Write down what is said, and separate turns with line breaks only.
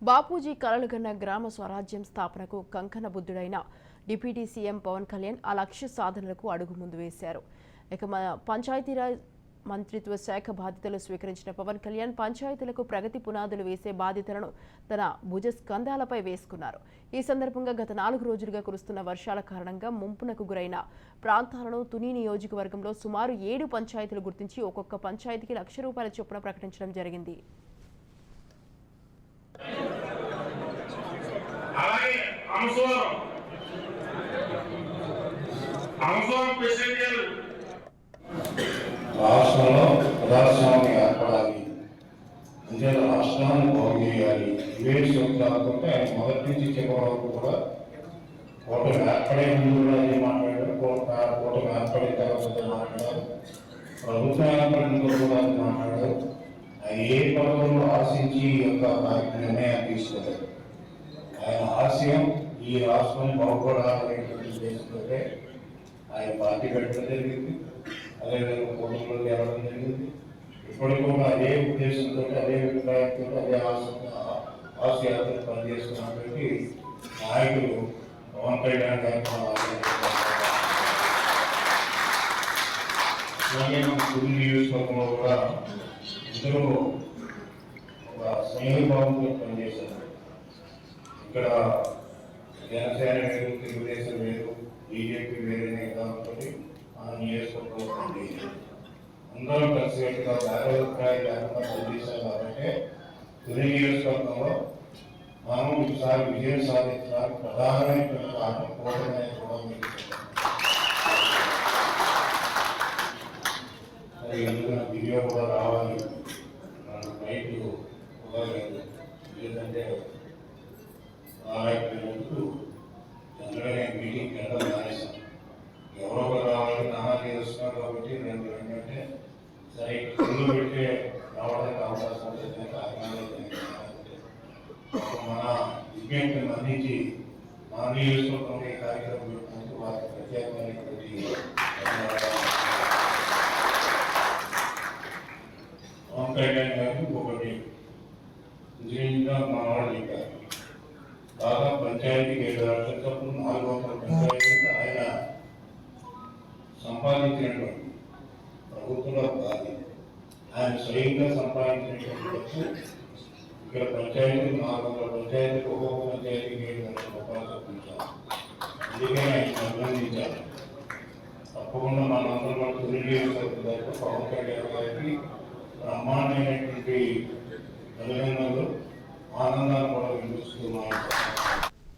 బాపూజీ కలలుగన్న గ్రామ స్వరాజ్యం స్థాపనకు కంకణ బుద్ధుడైన డిప్యూటీ సీఎం పవన్ కళ్యాణ్ ఆ లక్ష్య సాధనలకు అడుగు ముందు వేశారు. ఇక పంచాయతీరాజ్ మంత్రిత్వ శాఖ బాధ్యతలు స్వీకరించిన పవన్ కళ్యాణ్ పంచాయతీలకు ప్రగతి పునాదులు వేసే బాధ్యతలను తన భుజస్కంధాలపై వేసుకున్నారు. ఈ సందర్భంగా గత 4 రోజులుగా కురుస్తున్న వర్షాల కారణంగా ముంపునకు గురైన ప్రాంతాలను తుని నియోజకవర్గంలో సుమారు 7 పంచాయతీలు గుర్తించి ఒక్కొక్క పంచాయతీకి ₹1,00,000 చొప్పున ప్రకటించడం జరిగింది.
రాష్ట్రంలో ప్రజాస్వామ్యం ఏర్పడాలి, ప్రజల రాష్ట్రాన్ని బాగు చేయాలి. ఇవే సూత్రాలతో ఆయన మొదటి నుంచి చివరి వరకు కూడా కూటమి ఏర్పడే ముందు కూడా అదే మాట్లాడారు, కూటమి ఏర్పడిన తర్వాత మాట్లాడారు, ప్రభుత్వం ఏర్పడిన ముందు కూడా అది మాట్లాడారు. ఆయన ఏ పదవులు ఆశించి ఈ యొక్క నిర్ణయాన్ని తీసుకోలేదు. ఆయన ఆశయం ఈ రాష్ట్రం బాగుపడాలనేటువంటి ఉద్దేశంతో ఆయన పార్టీ పెట్టడం జరిగింది. అదేవిధంగా పోటీలో గెలవడం జరిగింది. ఇప్పటికి కూడా అదే ఉద్దేశంతో, అదే అభిప్రాయంతో, అదే ఆశయాత్ర పనిచేస్తున్నటువంటి నాయకులు పవన్ కళ్యాణ్ గారు తుని నియోజకవర్గంలో కూడా ఇద్దరు ఒక స్నేహభావంతో పనిచేశారు. ఇక్కడ జనసేన వేరు, తెలుగుదేశం వేరు, బీజేపీ వేరే దాంతో మన నియోజకవర్గం అందరూ కలిసికట్టుగా భారతీయ లేకుండా పనిచేశారు. కాబట్టి తుని నియోజకవర్గంలో మనం ఈసారి విజయం సాధించడానికి ప్రధానమైన కారణం కూటమి కూడా అది ఎందుకంటే వీడియో కూడా రావాలి, నాకు నైట్ కూడా లేదు. ఎందుకంటే జనరల్గా మీటింగ్ వెళ్ళడం మానేసాం. ఎవరో ఒకరు రావాలి, నాన్నకి వస్తున్నారు కాబట్టి నేను ఏంటంటే సరే ఇల్లు పెట్టి రావడానికి అవకాశం ఉంటుంది. మన విజ్ఞప్తిని అందించి మన నియోజకవర్గంలో ఈ కార్యక్రమం పెట్టినందుకు వారికి ప్రత్యేకమైనటువంటి పవన్ కళ్యాణ్ గారు ఒకటి ఇంజనీరింగ్గా మా వాళ్ళు చెప్పారు. బాగా పంచాయతీకి 7,00,000 చొప్పున 400 పంచాయతీలు ఆయన సంపాదించినటువంటి ప్రభుత్వంలో కాదు, ఆయన స్వయంగా సంపాదించినటువంటి ఖర్చు. ఇక్కడ పంచాయతీలు 400 పంచాయతీలు, ఒక్కొక్క పంచాయతీకి 7,00,000 చెప్పించాలి. అందుకే ఆయన అభినందించాలి. తప్పకుండా మనందరం తుని నియోజకవర్గం పవన్ కళ్యాణ్ గారికి బ్రహ్మాండమైనటువంటి అభినందనలు, ఆనందాలు కూడా వినిపిస్తున్నాయి.